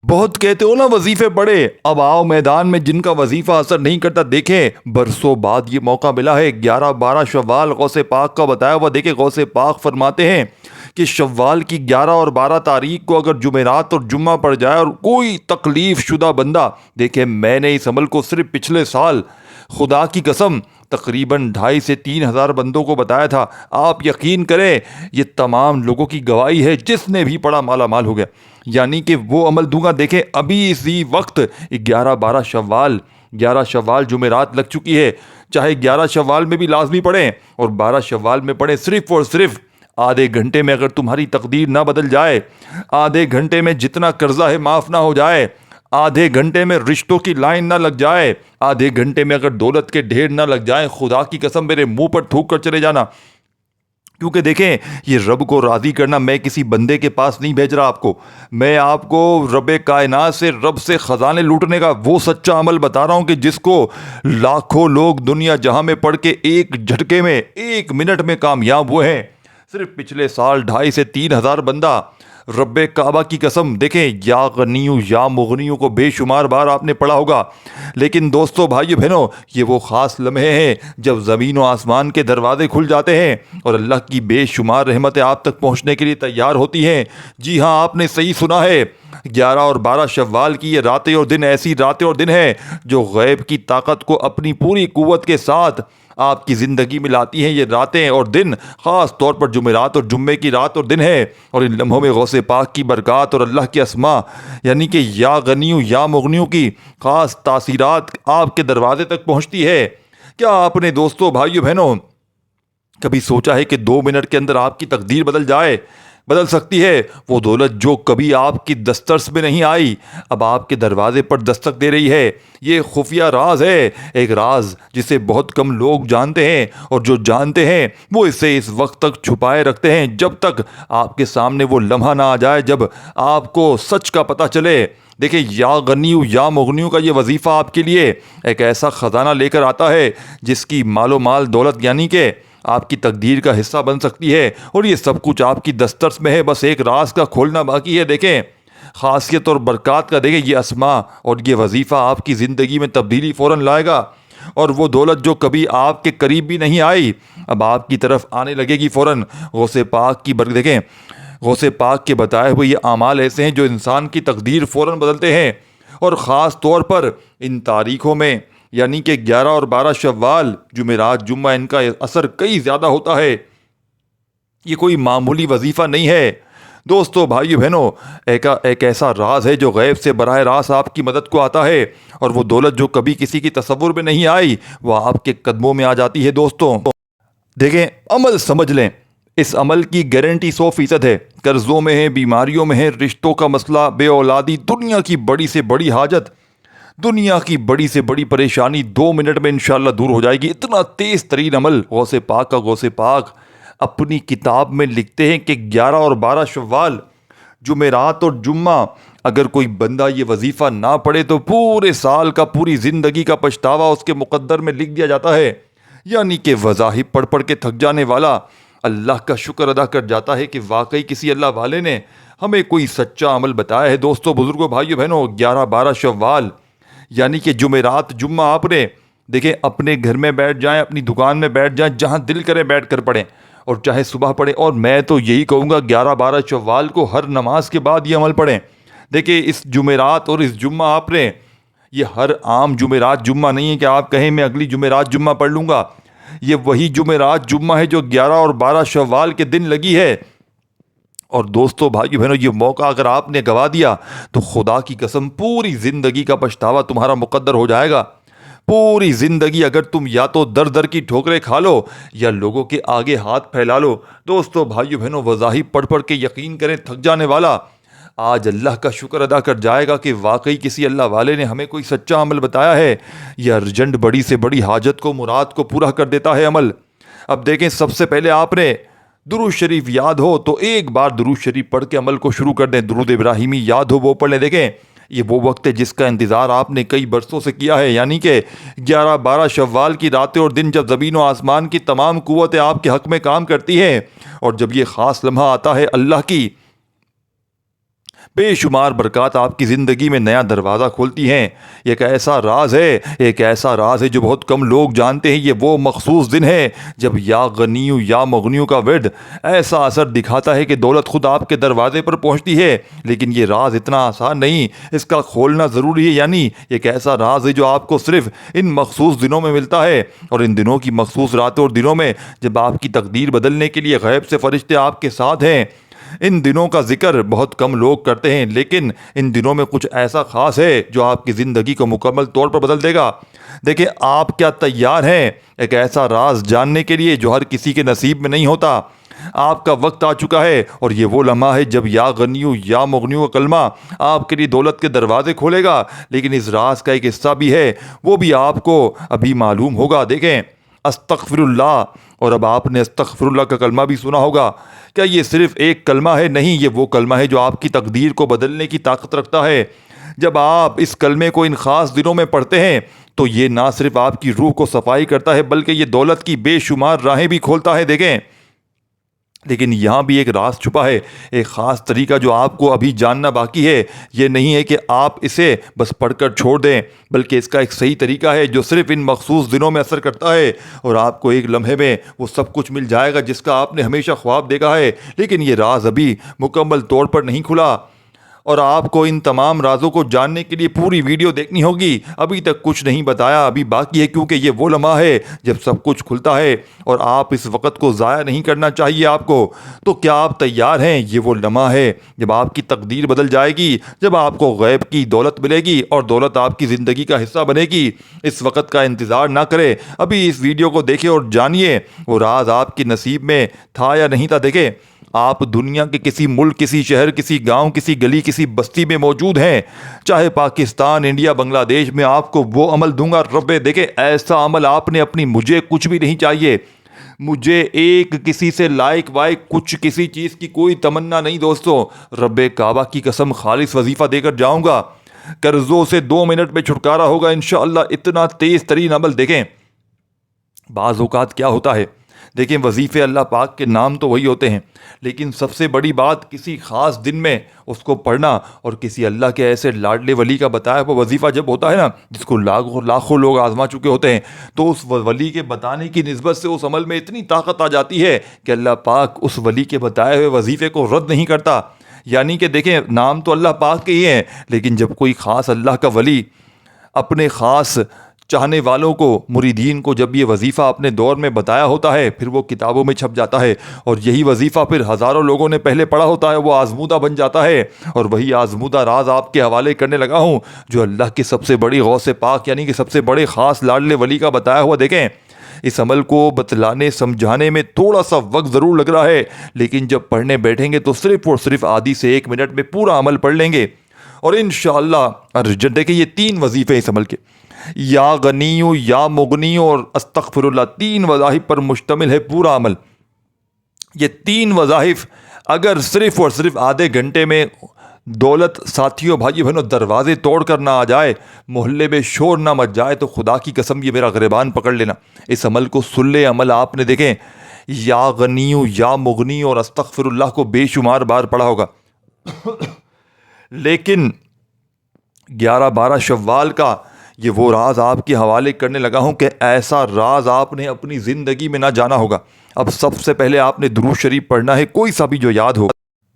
بہت کہتے ہو نا وظیفے پڑھے، اب آؤ میدان میں جن کا وظیفہ اثر نہیں کرتا دیکھیں برسوں بعد یہ موقع ملا ہے۔ 11-12 شوال غوث پاک کا بتایا ہوا، دیکھیں غوث پاک فرماتے ہیں کہ شوال کی 11 اور 12 تاریخ کو اگر جمعرات اور جمعہ پڑ جائے اور کوئی تکلیف شدہ بندہ، دیکھیں میں نے اس عمل کو صرف پچھلے سال خدا کی قسم تقریباً 2,500 سے 3,000 بندوں کو بتایا تھا۔ آپ یقین کریں یہ تمام لوگوں کی گواہی ہے، جس نے بھی پڑھا مالا مال ہو گیا۔ یعنی کہ وہ عمل دوں گا، دیکھیں ابھی اسی وقت 11 شوال جمعرات لگ چکی ہے، چاہے 11 شوال میں بھی لازمی پڑھیں اور 12 شوال میں پڑھیں، صرف اور صرف آدھے گھنٹے میں اگر تمہاری تقدیر نہ بدل جائے، آدھے گھنٹے میں جتنا قرضہ ہے معاف نہ ہو جائے، آدھے گھنٹے میں رشتوں کی لائن نہ لگ جائے، آدھے گھنٹے میں اگر دولت کے ڈھیر نہ لگ جائیں، خدا کی قسم میرے منہ پر تھوک کر چلے جانا۔ کیونکہ دیکھیں یہ رب کو راضی کرنا، میں کسی بندے کے پاس نہیں بھیج رہا آپ کو، میں آپ کو رب کائنات سے، رب سے خزانے لوٹنے کا وہ سچا عمل بتا رہا ہوں کہ جس کو لاکھوں لوگ دنیا جہاں میں پڑھ کے ایک جھٹکے میں، ایک منٹ میں کامیاب ہوئے ہیں۔ صرف پچھلے سال 2,500 سے 3,000 بندہ، رب کعبہ کی قسم، دیکھیں یا غنیو یا مغنیو کو بے شمار بار آپ نے پڑھا ہوگا، لیکن دوستو بھائیو بہنوں یہ وہ خاص لمحے ہیں جب زمین و آسمان کے دروازے کھل جاتے ہیں اور اللہ کی بے شمار رحمتیں آپ تک پہنچنے کے لیے تیار ہوتی ہیں۔ جی ہاں، آپ نے صحیح سنا ہے، 11 اور 12 شوال کی یہ راتیں اور دن ایسی راتیں اور دن ہیں جو غیب کی طاقت کو اپنی پوری قوت کے ساتھ آپ کی زندگی میں لاتی ہیں۔ یہ راتیں اور دن خاص طور پر جمعرات اور جمعے کی رات اور دن ہے، اور ان لمحوں میں غوث پاک کی برکات اور اللہ کی اسماء یعنی کہ یا غنیو یا مغنیو کی خاص تاثیرات آپ کے دروازے تک پہنچتی ہے۔ کیا آپ نے دوستو بھائیو بہنوں کبھی سوچا ہے کہ 2 منٹ کے اندر آپ کی تقدیر بدل سکتی ہے؟ وہ دولت جو کبھی آپ کی دسترس میں نہیں آئی اب آپ کے دروازے پر دستک دے رہی ہے۔ یہ خفیہ راز ہے، ایک راز جسے بہت کم لوگ جانتے ہیں، اور جو جانتے ہیں وہ اسے اس وقت تک چھپائے رکھتے ہیں جب تک آپ کے سامنے وہ لمحہ نہ آ جائے جب آپ کو سچ کا پتہ چلے۔ دیکھیں یا غنیو یا مغنیو کا یہ وظیفہ آپ کے لیے ایک ایسا خزانہ لے کر آتا ہے جس کی مال و مال دولت یعنی کہ آپ کی تقدیر کا حصہ بن سکتی ہے، اور یہ سب کچھ آپ کی دسترس میں ہے، بس ایک راز کا کھولنا باقی ہے۔ دیکھیں خاصیت اور برکات کا، دیکھیں یہ اسماء اور یہ وظیفہ آپ کی زندگی میں تبدیلی فوراً لائے گا، اور وہ دولت جو کبھی آپ کے قریب بھی نہیں آئی اب آپ کی طرف آنے لگے گی فوراً۔ غوث پاک کی دیکھیں غوث پاک کے بتائے ہوئے یہ اعمال ایسے ہیں جو انسان کی تقدیر فوراً بدلتے ہیں، اور خاص طور پر ان تاریخوں میں یعنی کہ 11 اور 12 شوال جمعرات جمعہ ان کا اثر کئی زیادہ ہوتا ہے۔ یہ کوئی معمولی وظیفہ نہیں ہے دوستو بھائیو بہنوں، ایک ایسا راز ہے جو غیب سے براہ راست آپ کی مدد کو آتا ہے، اور وہ دولت جو کبھی کسی کی تصور میں نہیں آئی وہ آپ کے قدموں میں آ جاتی ہے۔ دوستوں دیکھیں عمل سمجھ لیں، اس عمل کی گارنٹی 100% ہے۔ قرضوں میں ہے، بیماریوں میں ہے، رشتوں کا مسئلہ، بے اولادی، دنیا کی بڑی سے بڑی حاجت، دنیا کی بڑی سے بڑی پریشانی 2 منٹ میں انشاءاللہ دور ہو جائے گی۔ اتنا تیز ترین عمل غوث پاک اپنی کتاب میں لکھتے ہیں کہ 11 اور 12 شوال جمعرات اور جمعہ اگر کوئی بندہ یہ وظیفہ نہ پڑھے تو پورے سال کا، پوری زندگی کا پچھتاوا اس کے مقدر میں لکھ دیا جاتا ہے۔ یعنی کہ وظائف پڑھ کے تھک جانے والا اللہ کا شکر ادا کر جاتا ہے کہ واقعی کسی اللہ والے نے ہمیں کوئی سچا عمل بتایا ہے۔ دوستو بزرگوں بھائیو بہنوں 11-12 شوال یعنی کہ جمعرات جمعہ آپ نے دیکھیں اپنے گھر میں بیٹھ جائیں، اپنی دکان میں بیٹھ جائیں، جہاں دل کرے بیٹھ کر پڑھیں، اور چاہے صبح پڑھیں، اور میں تو یہی کہوں گا 11-12 شوال کو ہر نماز کے بعد یہ عمل پڑھیں۔ دیکھیں اس جمعرات اور اس جمعہ آپ نے یہ ہر عام جمعرات جمعہ نہیں ہے کہ آپ کہیں میں اگلی جمعرات جمعہ پڑھ لوں گا، یہ وہی جمعرات جمعہ ہے جو 11 اور 12 شوال کے دن لگی ہے۔ اور دوستو بھائیو بہنوں یہ موقع اگر آپ نے گوا دیا تو خدا کی قسم پوری زندگی کا پچھتاوا تمہارا مقدر ہو جائے گا۔ پوری زندگی اگر تم یا تو در در کی ٹھوکریں کھا لو یا لوگوں کے آگے ہاتھ پھیلا لو، دوستو بھائیو بہنوں وظائف پڑھ کے یقین کریں تھک جانے والا آج اللہ کا شکر ادا کر جائے گا کہ واقعی کسی اللہ والے نے ہمیں کوئی سچا عمل بتایا ہے۔ یہ ارجنٹ بڑی سے بڑی حاجت کو، مراد کو پورا کر دیتا ہے عمل۔ اب دیکھیں سب سے پہلے آپ نے درود شریف یاد ہو تو ایک بار درود شریف پڑھ کے عمل کو شروع کر دیں۔ درود ابراہیمی یاد ہو وہ پڑھ لیں۔ دیکھیں یہ وہ وقت ہے جس کا انتظار آپ نے کئی برسوں سے کیا ہے، یعنی کہ 11-12 شوال کی راتیں اور دن جب زمین و آسمان کی تمام قوتیں آپ کے حق میں کام کرتی ہیں، اور جب یہ خاص لمحہ آتا ہے اللہ کی بے شمار برکات آپ کی زندگی میں نیا دروازہ کھولتی ہیں۔ ایک ایسا راز ہے جو بہت کم لوگ جانتے ہیں۔ یہ وہ مخصوص دن ہے جب یا غنیو یا مغنیو کا ورد ایسا اثر دکھاتا ہے کہ دولت خود آپ کے دروازے پر پہنچتی ہے۔ لیکن یہ راز اتنا آسان نہیں، اس کا کھولنا ضروری ہے۔ یعنی ایک ایسا راز ہے جو آپ کو صرف ان مخصوص دنوں میں ملتا ہے، اور ان دنوں کی مخصوص راتوں اور دنوں میں جب آپ کی تقدیر بدلنے کے لیے غیب سے فرشتے آپ کے ساتھ ہیں۔ ان دنوں کا ذکر بہت کم لوگ کرتے ہیں، لیکن ان دنوں میں کچھ ایسا خاص ہے جو آپ کی زندگی کو مکمل طور پر بدل دے گا۔ دیکھیں، آپ کیا تیار ہیں ایک ایسا راز جاننے کے لیے جو ہر کسی کے نصیب میں نہیں ہوتا؟ آپ کا وقت آ چکا ہے، اور یہ وہ لمحہ ہے جب یا غنیو یا مغنیو کا کلمہ آپ کے لیے دولت کے دروازے کھولے گا۔ لیکن اس راز کا ایک حصہ بھی ہے، وہ بھی آپ کو ابھی معلوم ہوگا۔ دیکھیں، استغفر اللہ، اور اب آپ نے استغفر اللہ کا کلمہ بھی سنا ہوگا۔ کیا یہ صرف ایک کلمہ ہے؟ نہیں، یہ وہ کلمہ ہے جو آپ کی تقدیر کو بدلنے کی طاقت رکھتا ہے۔ جب آپ اس کلمے کو ان خاص دنوں میں پڑھتے ہیں تو یہ نہ صرف آپ کی روح کو صفائی کرتا ہے بلکہ یہ دولت کی بے شمار راہیں بھی کھولتا ہے۔ دیکھیں، لیکن یہاں بھی ایک راز چھپا ہے، ایک خاص طریقہ جو آپ کو ابھی جاننا باقی ہے۔ یہ نہیں ہے کہ آپ اسے بس پڑھ کر چھوڑ دیں، بلکہ اس کا ایک صحیح طریقہ ہے جو صرف ان مخصوص دنوں میں اثر کرتا ہے، اور آپ کو ایک لمحے میں وہ سب کچھ مل جائے گا جس کا آپ نے ہمیشہ خواب دیکھا ہے۔ لیکن یہ راز ابھی مکمل طور پر نہیں کھلا، اور آپ کو ان تمام رازوں کو جاننے کے لیے پوری ویڈیو دیکھنی ہوگی۔ ابھی تک کچھ نہیں بتایا، ابھی باقی ہے، کیونکہ یہ وہ لمحہ ہے جب سب کچھ کھلتا ہے، اور آپ اس وقت کو ضائع نہیں کرنا چاہیے آپ کو۔ تو کیا آپ تیار ہیں؟ یہ وہ لمحہ ہے جب آپ کی تقدیر بدل جائے گی، جب آپ کو غیب کی دولت ملے گی اور دولت آپ کی زندگی کا حصہ بنے گی۔ اس وقت کا انتظار نہ کرے، ابھی اس ویڈیو کو دیکھیں اور جانیے وہ راز آپ کے نصیب میں تھا یا نہیں تھا۔ دیکھیں، آپ دنیا کے کسی ملک، کسی شہر، کسی گاؤں، کسی گلی، کسی بستی میں موجود ہیں، چاہے پاکستان، انڈیا، بنگلہ دیش میں، آپ کو وہ عمل دوں گا رب۔ دیکھیں، ایسا عمل آپ نے اپنی، مجھے کچھ بھی نہیں چاہیے، مجھے ایک کسی سے لائک وائک کچھ کسی چیز کی کوئی تمنا نہیں دوستو۔ رب کعبہ کی قسم، خالص وظیفہ دے کر جاؤں گا، قرضوں سے 2 منٹ میں چھٹکارا ہوگا انشاءاللہ۔ اتنا تیز ترین عمل۔ دیکھیں، بعض اوقات کیا ہوتا ہے، دیکھیں، وظیفے اللہ پاک کے نام تو وہی ہوتے ہیں، لیکن سب سے بڑی بات کسی خاص دن میں اس کو پڑھنا، اور کسی اللہ کے ایسے لاڈلے ولی کا بتایا وہ وظیفہ جب ہوتا ہے نا، جس کو لاکھوں لوگ آزما چکے ہوتے ہیں، تو اس ولی کے بتانے کی نسبت سے اس عمل میں اتنی طاقت آ جاتی ہے کہ اللہ پاک اس ولی کے بتائے ہوئے وظیفے کو رد نہیں کرتا۔ یعنی کہ دیکھیں، نام تو اللہ پاک کے ہی ہیں، لیکن جب کوئی خاص اللہ کا ولی اپنے خاص چاہنے والوں کو، مریدین کو، جب یہ وظیفہ اپنے دور میں بتایا ہوتا ہے، پھر وہ کتابوں میں چھپ جاتا ہے، اور یہی وظیفہ پھر ہزاروں لوگوں نے پہلے پڑھا ہوتا ہے، وہ آزمودہ بن جاتا ہے، اور وہی آزمودہ راز آپ کے حوالے کرنے لگا ہوں جو اللہ کے سب سے بڑی غوث پاک یعنی کہ سب سے بڑے خاص لاڈلے ولی کا بتایا ہوا۔ دیکھیں، اس عمل کو بتلانے سمجھانے میں تھوڑا سا وقت ضرور لگ رہا ہے، لیکن جب پڑھنے بیٹھیں گے تو صرف اور صرف آدھی سے 1 منٹ میں پورا عمل پڑھ لیں گے، اور انشاءاللہ دیکھیں، یہ 3 وظیفے اس عمل کے، یا غنیو، یا مغنیو اور استغفر اللہ، 3 وظائف پر مشتمل ہے پورا عمل۔ یہ 3 وظائف اگر صرف اور صرف آدھے گھنٹے میں دولت ساتھیوں، بھائیو بہنوں، دروازے توڑ کر نہ آ جائے، محلے میں شور نہ مچ جائے، تو خدا کی قسم یہ میرا گریبان پکڑ لینا، اس عمل کو سن لے۔ عمل آپ نے دیکھیں یا غنیو، یا مغنیو اور استغفر اللہ کو بے شمار بار پڑھا ہوگا، لیکن 11-12 شوال کا یہ وہ راز آپ کے حوالے کرنے لگا ہوں کہ ایسا راز آپ نے اپنی زندگی میں نہ جانا ہوگا۔ اب سب سے پہلے آپ نے درود شریف پڑھنا ہے، کوئی سا بھی جو یاد ہو۔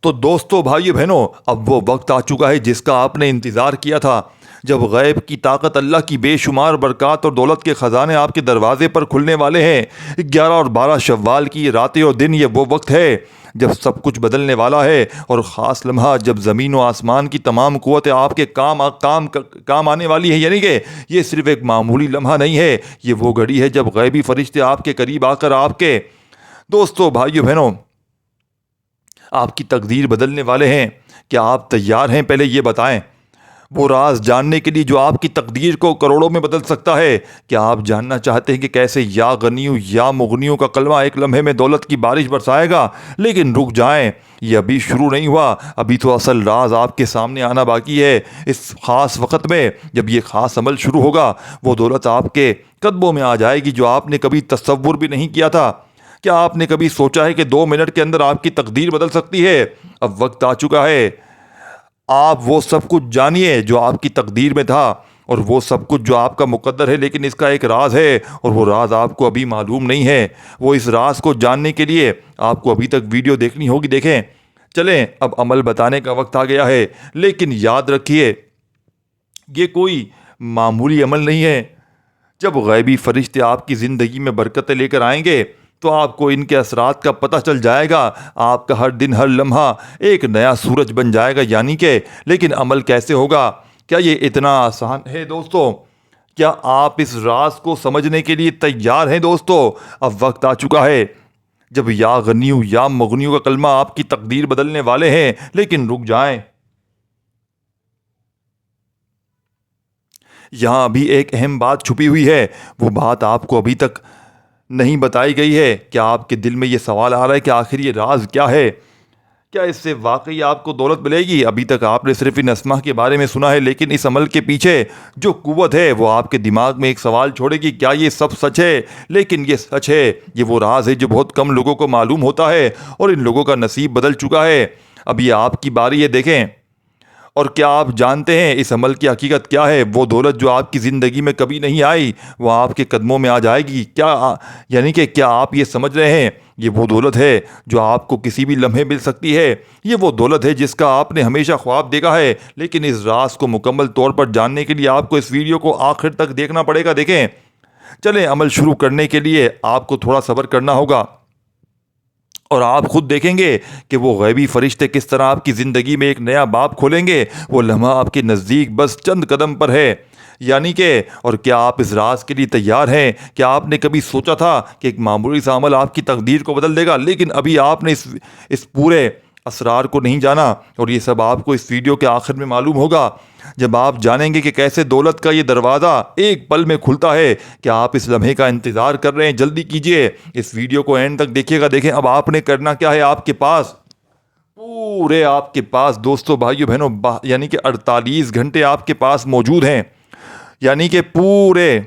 تو دوستو، بھائیو بہنوں، اب وہ وقت آ چکا ہے جس کا آپ نے انتظار کیا تھا، جب غیب کی طاقت، اللہ کی بے شمار برکات اور دولت کے خزانے آپ کے دروازے پر کھلنے والے ہیں۔ 11 اور 12 شوال کی راتیں اور دن، یہ وہ وقت ہے جب سب کچھ بدلنے والا ہے، اور خاص لمحہ جب زمین و آسمان کی تمام قوتیں آپ کے کام آنے والی ہے۔ یعنی کہ یہ صرف ایک معمولی لمحہ نہیں ہے، یہ وہ گھڑی ہے جب غیبی فرشتے آپ کے قریب آ کر آپ کے، دوستو، بھائیو بہنوں، آپ کی تقدیر بدلنے والے ہیں۔ کیا آپ تیار ہیں؟ پہلے یہ بتائیں، وہ راز جاننے کے لیے جو آپ کی تقدیر کو کروڑوں میں بدل سکتا ہے۔ کیا آپ جاننا چاہتے ہیں کہ کیسے یا غنیو یا مغنیو کا کلمہ ایک لمحے میں دولت کی بارش برسائے گا؟ لیکن رک جائیں، یہ ابھی شروع نہیں ہوا، ابھی تو اصل راز آپ کے سامنے آنا باقی ہے۔ اس خاص وقت میں جب یہ خاص عمل شروع ہوگا، وہ دولت آپ کے قدموں میں آ جائے گی جو آپ نے کبھی تصور بھی نہیں کیا تھا۔ کیا آپ نے کبھی سوچا ہے کہ 2 منٹ کے اندر آپ کی تقدیر بدل سکتی ہے؟ اب وقت آ چکا ہے، آپ وہ سب کچھ جانیے جو آپ کی تقدیر میں تھا، اور وہ سب کچھ جو آپ کا مقدر ہے، لیکن اس کا ایک راز ہے اور وہ راز آپ کو ابھی معلوم نہیں ہے۔ وہ اس راز کو جاننے کے لیے آپ کو ابھی تک ویڈیو دیکھنی ہوگی۔ دیکھیں، چلیں اب عمل بتانے کا وقت آ گیا ہے، لیکن یاد رکھیے یہ کوئی معمولی عمل نہیں ہے۔ جب غیبی فرشتے آپ کی زندگی میں برکتیں لے کر آئیں گے تو آپ کو ان کے اثرات کا پتہ چل جائے گا۔ آپ کا ہر دن ہر لمحہ ایک نیا سورج بن جائے گا، یعنی کہ لیکن عمل کیسے ہوگا؟ کیا یہ اتنا آسان ہے دوستو؟ کیا آپ اس راز کو سمجھنے کے لیے تیار ہیں دوستو؟ اب وقت آ چکا ہے جب یا غنیو یا مغنیو کا کلمہ آپ کی تقدیر بدلنے والے ہیں، لیکن رک جائیں، یہاں ابھی ایک اہم بات چھپی ہوئی ہے۔ وہ بات آپ کو ابھی تک نہیں بتائی گئی ہے۔ کیا آپ کے دل میں یہ سوال آ رہا ہے کہ آخر یہ راز کیا ہے؟ کیا اس سے واقعی آپ کو دولت ملے گی؟ ابھی تک آپ نے صرف ان اسما کے بارے میں سنا ہے، لیکن اس عمل کے پیچھے جو قوت ہے وہ آپ کے دماغ میں ایک سوال چھوڑے گی، کیا یہ سب سچ ہے؟ لیکن یہ سچ ہے، یہ وہ راز ہے جو بہت کم لوگوں کو معلوم ہوتا ہے، اور ان لوگوں کا نصیب بدل چکا ہے۔ اب یہ آپ کی باری ہے، دیکھیں۔ اور کیا آپ جانتے ہیں اس عمل کی حقیقت کیا ہے؟ وہ دولت جو آپ کی زندگی میں کبھی نہیں آئی وہ آپ کے قدموں میں آ جائے گی۔ یعنی کہ کیا آپ یہ سمجھ رہے ہیں یہ وہ دولت ہے جو آپ کو کسی بھی لمحے مل سکتی ہے؟ یہ وہ دولت ہے جس کا آپ نے ہمیشہ خواب دیکھا ہے، لیکن اس راز کو مکمل طور پر جاننے کے لیے آپ کو اس ویڈیو کو آخر تک دیکھنا پڑے گا۔ دیکھیں، چلیں عمل شروع کرنے کے لیے آپ کو تھوڑا صبر کرنا ہوگا، اور آپ خود دیکھیں گے کہ وہ غیبی فرشتے کس طرح آپ کی زندگی میں ایک نیا باب کھولیں گے۔ وہ لمحہ آپ کے نزدیک بس چند قدم پر ہے، یعنی کہ اور کیا آپ اس راز کے لیے تیار ہیں؟ کیا آپ نے کبھی سوچا تھا کہ ایک معمولی سا عمل آپ کی تقدیر کو بدل دے گا؟ لیکن ابھی آپ نے اس پورے اسرار کو نہیں جانا، اور یہ سب آپ کو اس ویڈیو کے آخر میں معلوم ہوگا، جب آپ جانیں گے کہ کیسے دولت کا یہ دروازہ ایک پل میں کھلتا ہے۔ کیا آپ اس لمحے کا انتظار کر رہے ہیں؟ جلدی کیجئے، اس ویڈیو کو اینڈ تک دیکھیے گا۔ دیکھیں اب آپ نے کرنا کیا ہے، آپ کے پاس دوستو، بھائیو بہنوں، یعنی کہ 48 گھنٹے آپ کے پاس موجود ہیں، یعنی کہ پورے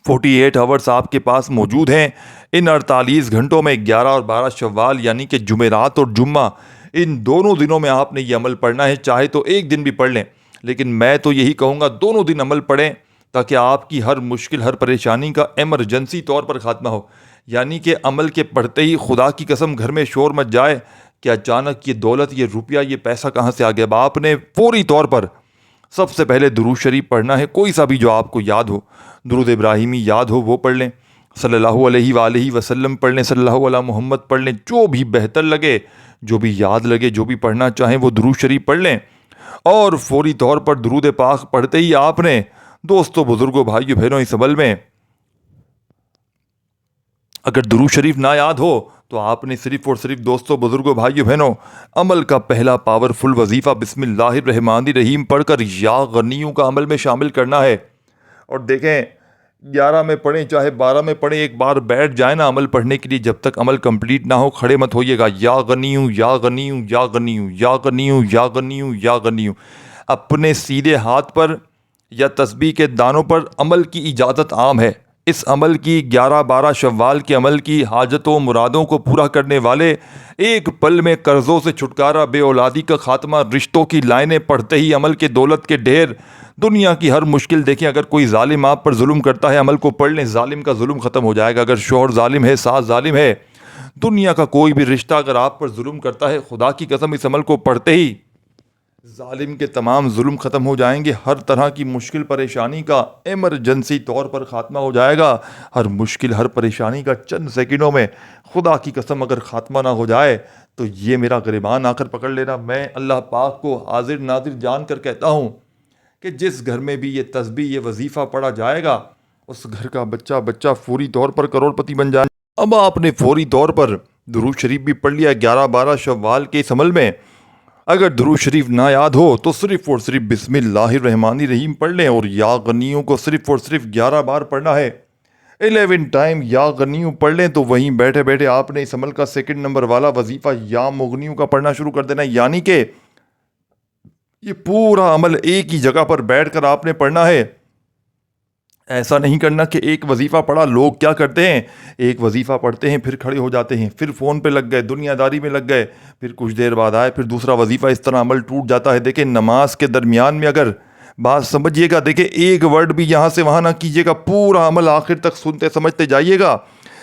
48 آورس آپ کے پاس موجود ہیں۔ ان 48 گھنٹوں میں 11 اور 12 شوال یعنی کہ جمعرات اور جمعہ، ان دونوں دنوں میں آپ نے یہ عمل پڑھنا ہے۔ چاہے تو ایک دن بھی پڑھ لیں، لیکن میں تو یہی کہوں گا دونوں دن عمل پڑھیں، تاکہ آپ کی ہر مشکل، ہر پریشانی کا ایمرجنسی طور پر خاتمہ ہو۔ یعنی کہ عمل کے پڑھتے ہی خدا کی قسم گھر میں شور مچ جائے کہ اچانک یہ دولت، یہ روپیہ، یہ پیسہ کہاں سے آ گیا۔ اب آپ نے فوری طور پر سب سے پہلے درود شریف پڑھنا ہے، کوئی سا بھی جو آپ کو یاد ہو، درود ابراہیمی یاد ہو وہ پڑھ لیں، صلی اللہ علیہ وآلہ وسلم پڑھ لیں، صلی اللہ علیہ محمد پڑھ لیں، جو بھی بہتر لگے، جو بھی یاد لگے، جو بھی پڑھنا چاہیں وہ درود شریف پڑھ لیں۔ اور فوری طور پر درود پاک پڑھتے ہی آپ نے دوستو، بزرگوں، بھائیو بہنوں، اس عمل میں اگر درود شریف نہ یاد ہو تو آپ نے صرف اور صرف دوستو، بزرگوں، بھائیو بہنوں، عمل کا پہلا پاورفل وظیفہ بسم اللہ الرحمن الرحیم پڑھ کر یا غنیوں کا عمل میں شامل کرنا ہے۔ اور دیکھیں 11 میں پڑھیں چاہے 12 میں پڑھیں، ایک بار بیٹھ جائیں نا عمل پڑھنے کے لیے، جب تک عمل کمپلیٹ نہ ہو کھڑے مت ہوئیے گا۔ یا غنیوں یا غنیوں یا غنیوں یا غنیوں یا غنیوں یا غنیوں، اپنے سیدھے ہاتھ پر یا تسبیح کے دانوں پر عمل کی اجازت عام ہے۔ اس عمل کی 11-12 شوال کے عمل کی حاجتوں مرادوں کو پورا کرنے والے ایک پل میں قرضوں سے چھٹکارا، بے اولادی کا خاتمہ، رشتوں کی لائنیں پڑھتے ہی عمل کے دولت کے ڈھیر، دنیا کی ہر مشکل۔ دیکھیں اگر کوئی ظالم آپ پر ظلم کرتا ہے، عمل کو پڑھ لیں، ظالم کا ظلم ختم ہو جائے گا۔ اگر شوہر ظالم ہے، ساس ظالم ہے، دنیا کا کوئی بھی رشتہ اگر آپ پر ظلم کرتا ہے، خدا کی قسم اس عمل کو پڑھتے ہی ظالم کے تمام ظلم ختم ہو جائیں گے۔ ہر طرح کی مشکل پریشانی کا ایمرجنسی طور پر خاتمہ ہو جائے گا۔ ہر مشکل، ہر پریشانی کا چند سیکنڈوں میں خدا کی قسم اگر خاتمہ نہ ہو جائے تو یہ میرا گریبان آ کر پکڑ لینا، میں اللہ پاک کو حاضر ناظر جان کر کہتا ہوں کہ جس گھر میں بھی یہ تسبیح، یہ وظیفہ پڑھا جائے گا، اس گھر کا بچہ فوری طور پر کروڑ پتی بن جائے۔ اب آپ نے فوری طور پر درود شریف بھی پڑھ لیا 11-12 شوال کے اس عمل میں۔ اگر درود شریف نہ یاد ہو تو صرف اور صرف بسم اللہ الرحمن الرحیم پڑھ لیں، اور یا غنیوں کو صرف اور صرف 11 بار پڑھنا ہے۔ 11 ٹائم یا غنیوں پڑھ لیں تو وہیں بیٹھے بیٹھے آپ نے اس عمل کا سیکنڈ نمبر والا وظیفہ یا مغنیوں کا پڑھنا شروع کر دینا ہے۔ یعنی کہ یہ پورا عمل ایک ہی جگہ پر بیٹھ کر آپ نے پڑھنا ہے۔ ایسا نہیں کرنا کہ ایک وظیفہ پڑھا. لوگ کیا کرتے ہیں, ایک وظیفہ پڑھتے ہیں پھر کھڑے ہو جاتے ہیں, پھر فون پہ لگ گئے, دنیا داری میں لگ گئے, پھر کچھ دیر بعد آئے پھر دوسرا وظیفہ, اس طرح عمل ٹوٹ جاتا ہے. دیکھیں نماز کے درمیان میں اگر بات سمجھیے گا, دیکھیں ایک ورڈ بھی یہاں سے وہاں نہ کیجیے گا, پورا عمل آخر تک سنتے سمجھتے جائیے گا.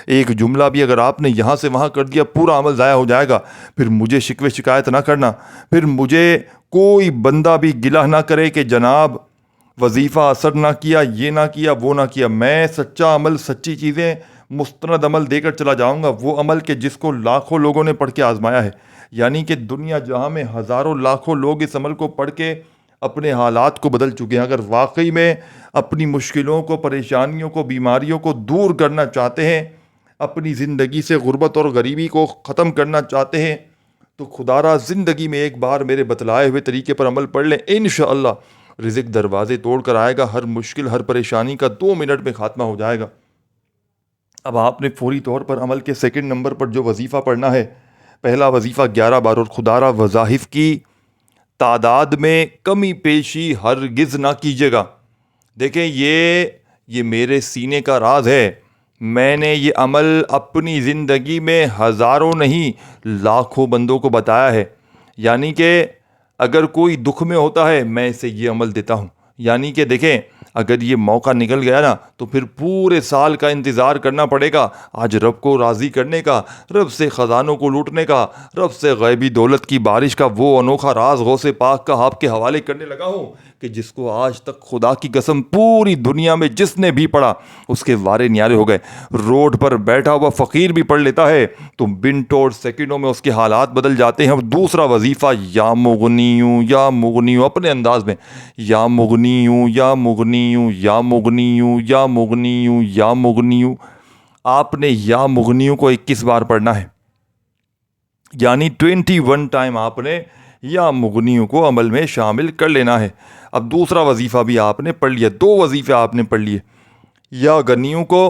ایک جملہ بھی اگر آپ نے یہاں سے وہاں کر دیا پورا عمل ضائع ہو جائے گا. پھر مجھے شکوے شکایت نہ کرنا, پھر مجھے کوئی بندہ بھی گلہ نہ کرے کہ جناب وظیفہ اثر نہ کیا, یہ نہ کیا, وہ نہ کیا. میں سچا عمل, سچی چیزیں, مستند عمل دے کر چلا جاؤں گا, وہ عمل کہ جس کو لاکھوں لوگوں نے پڑھ کے آزمایا ہے. یعنی کہ دنیا جہاں میں ہزاروں لاکھوں لوگ اس عمل کو پڑھ کے اپنے حالات کو بدل چکے ہیں. اگر واقعی میں اپنی مشکلوں کو, پریشانیوں کو, بیماریوں کو دور کرنا چاہتے ہیں, اپنی زندگی سے غربت اور غریبی کو ختم کرنا چاہتے ہیں, تو خدا را زندگی میں ایک بار میرے بتلائے ہوئے طریقے پر عمل پڑھ لیں. انشاءاللہ رزق دروازے توڑ کر آئے گا, ہر مشکل, ہر پریشانی کا 2 منٹ میں خاتمہ ہو جائے گا. اب آپ نے فوری طور پر عمل کے سیکنڈ نمبر پر جو وظیفہ پڑھنا ہے, پہلا وظیفہ 11 بار, اور خدا را وظائف کی تعداد میں کمی پیشی ہرگز نہ کیجیے گا. دیکھیں یہ میرے سینے کا راز ہے. میں نے یہ عمل اپنی زندگی میں ہزاروں نہیں لاکھوں بندوں کو بتایا ہے. یعنی کہ اگر کوئی دکھ میں ہوتا ہے میں اسے یہ عمل دیتا ہوں. یعنی کہ دیکھیں اگر یہ موقع نکل گیا نا تو پھر پورے سال کا انتظار کرنا پڑے گا آج رب کو راضی کرنے کا, رب سے خزانوں کو لوٹنے کا, رب سے غیبی دولت کی بارش کا. وہ انوکھا راز غوث پاک کا آپ کے حوالے کرنے لگا ہوں کہ جس کو آج تک خدا کی قسم پوری دنیا میں جس نے بھی پڑھا اس کے وارے نیارے ہو گئے. روڈ پر بیٹھا ہوا فقیر بھی پڑھ لیتا ہے تو منٹوں اور سیکنڈوں میں اس کے حالات بدل جاتے ہیں. اور دوسرا وظیفہ یا مغنیوں یا مغنیوں, اپنے انداز میں یا مغنیوں یا مغنیوں یا مغنیوں یا مغنیوں یا مغنیوں. آپ نے یا مغنیوں کو 21 بار پڑھنا ہے, یعنی 21 ٹائم آپ نے یا مغنیوں کو عمل میں شامل کر لینا ہے. اب دوسرا وظیفہ بھی آپ نے پڑھ لیا, 2 وظیفے آپ نے پڑھ لیے, یا غنیوں کو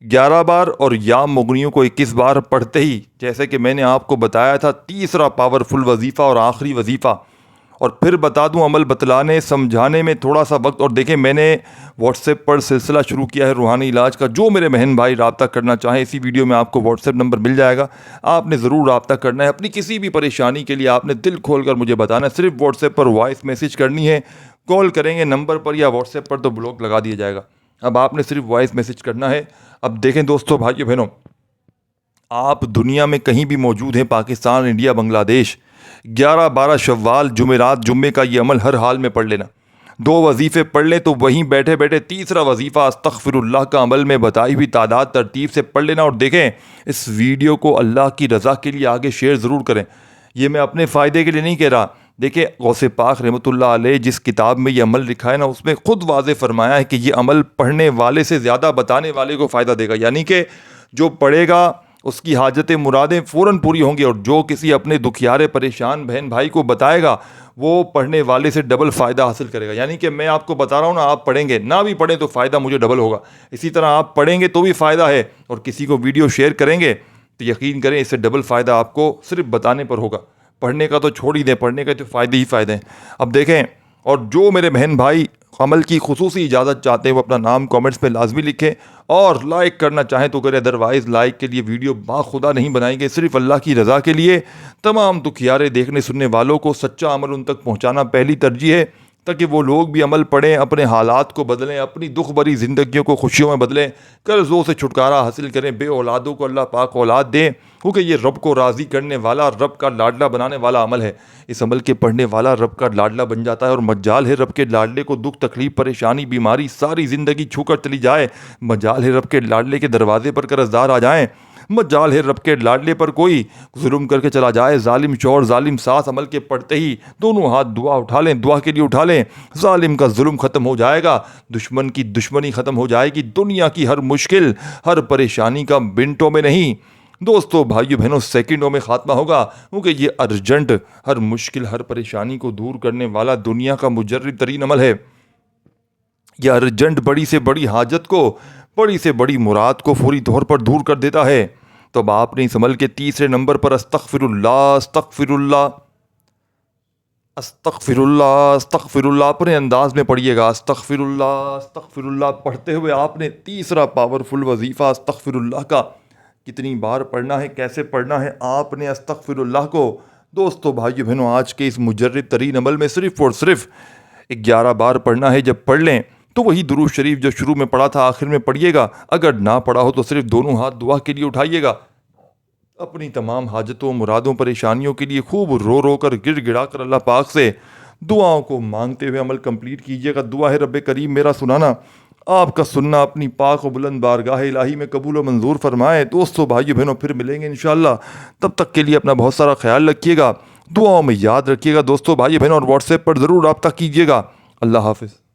11 بار اور یا مغنیوں کو 21 بار پڑھتے ہی, جیسے کہ میں نے آپ کو بتایا تھا, تیسرا پاورفل وظیفہ اور آخری وظیفہ. اور پھر بتا دوں عمل بتلانے سمجھانے میں تھوڑا سا وقت, اور دیکھیں میں نے واٹس ایپ پر سلسلہ شروع کیا ہے روحانی علاج کا. جو میرے بہن بھائی رابطہ کرنا چاہیں اسی ویڈیو میں آپ کو واٹس ایپ نمبر مل جائے گا, آپ نے ضرور رابطہ کرنا ہے. اپنی کسی بھی پریشانی کے لیے آپ نے دل کھول کر مجھے بتانا ہے. صرف واٹس ایپ پر وائس میسج کرنی ہے, کال کریں گے نمبر پر یا واٹس ایپ پر تو بلاک لگا دیا جائے گا. اب آپ نے صرف وائس میسج کرنا ہے. اب دیکھیں دوستو, بھائیو بہنوں, آپ دنیا میں کہیں بھی موجود ہیں, پاکستان, انڈیا, بنگلہ دیش, 11-12 شوال جمعرات جمعے کا یہ عمل ہر حال میں پڑھ لینا. 2 وظیفے پڑھ لیں تو وہیں بیٹھے بیٹھے تیسرا وظیفہ استغفر اللہ کا عمل میں بتائی ہوئی تعداد ترتیب سے پڑھ لینا. اور دیکھیں اس ویڈیو کو اللہ کی رضا کے لیے آگے شیئر ضرور کریں, یہ میں اپنے فائدے کے لیے نہیں کہہ رہا. دیکھیں غوث پاک رحمۃ اللہ علیہ جس کتاب میں یہ عمل لکھا ہے نا, اس میں خود واضح فرمایا ہے کہ یہ عمل پڑھنے والے سے زیادہ بتانے والے کو فائدہ دے گا. یعنی کہ جو پڑھے گا اس کی حاجتیں مرادیں فوراً پوری ہوں گی, اور جو کسی اپنے دکھیارے پریشان بہن بھائی کو بتائے گا وہ پڑھنے والے سے ڈبل فائدہ حاصل کرے گا. یعنی کہ میں آپ کو بتا رہا ہوں نا, آپ پڑھیں گے, نہ بھی پڑھیں تو فائدہ مجھے ڈبل ہوگا. اسی طرح آپ پڑھیں گے تو بھی فائدہ ہے, اور کسی کو ویڈیو شیئر کریں گے تو یقین کریں اس سے ڈبل فائدہ آپ کو صرف بتانے پر ہوگا. پڑھنے کا تو چھوڑ ہی دیں, پڑھنے کا تو فائدے ہی فائدے ہیں. اب دیکھیں, اور جو میرے بہن بھائی عمل کی خصوصی اجازت چاہتے ہیں وہ اپنا نام کامنٹس میں لازمی لکھیں, اور لائک کرنا چاہیں تو کریں, ادروائز لائک کے لیے ویڈیو خدا نہیں بنائیں گے, صرف اللہ کی رضا کے لیے. تمام دکھیارے دیکھنے سننے والوں کو سچا عمل ان تک پہنچانا پہلی ترجیح ہے, تاکہ وہ لوگ بھی عمل پڑھیں, اپنے حالات کو بدلیں, اپنی دکھ بھری زندگیوں کو خوشیوں میں بدلیں, قرضوں سے چھٹکارا حاصل کریں, بے اولادوں کو اللہ پاک اولاد دیں, کیونکہ یہ رب کو راضی کرنے والا, رب کا لاڈلا بنانے والا عمل ہے. اس عمل کے پڑھنے والا رب کا لاڈلا بن جاتا ہے, اور مجال ہے رب کے لاڈلے کو دکھ تکلیف پریشانی بیماری ساری زندگی چھو کر چلی جائے. مجال ہے رب کے لاڈلے کے دروازے پر قرضدار آ جائیں, مجال ہے رب کے لاڈلے پر کوئی ظلم کر کے چلا جائے. ظالم شوہر ظالم ساس عمل کے پڑھتے ہی دونوں ہاتھ دعا اٹھا لیں, دعا کے لیے اٹھا لیں. ظالم کا ظلم ختم ہو جائے گا, دشمن کی دشمنی ختم ہو جائے گی. دنیا کی ہر مشکل ہر پریشانی کا منٹوں میں نہیں دوستو بھائیو بہنوں سیکنڈوں میں خاتمہ ہوگا, کیونکہ یہ ارجنٹ ہر مشکل ہر پریشانی کو دور کرنے والا دنیا کا مجرب ترین عمل ہے. یہ ارجنٹ بڑی سے بڑی حاجت کو, بڑی سے بڑی مراد کو فوری طور پر دور کر دیتا ہے. تو اب آپ نے اس عمل کے تیسرے نمبر پر استغفر اللہ استغفر اللہ اپنے انداز میں پڑھیے گا. استغفر اللہ پڑھتے ہوئے آپ نے تیسرا پاورفل وظیفہ استغفر اللہ کا کتنی بار پڑھنا ہے, کیسے پڑھنا ہے. آپ نے استغفر اللہ کو دوستو بھائیو بہنوں آج کے اس مجرد ترین عمل میں صرف اور صرف 11 بار پڑھنا ہے. جب پڑھ لیں تو وہی درود شریف جو شروع میں پڑھا تھا آخر میں پڑھیے گا. اگر نہ پڑھا ہو تو صرف دونوں ہاتھ دعا کے لیے اٹھائیے گا. اپنی تمام حاجتوں, مرادوں, پریشانیوں کے لیے خوب رو رو کر گڑ گڑا کر اللہ پاک سے دعاؤں کو مانگتے ہوئے عمل کمپلیٹ کیجیے گا. دعا ہے رب کریم میرا سنانا, آپ کا سننا اپنی پاک و بلند بارگاہ الہی میں قبول و منظور فرمائے. دوستو بھائیو بہنوں پھر ملیں گے انشاءاللہ. تب تک کے لیے اپنا بہت سارا خیال رکھیے گا, دعاؤں میں یاد رکھیے گا دوستو بھائیو بہنوں, اور واٹس ایپ پر ضرور رابطہ کیجیے گا. اللہ حافظ.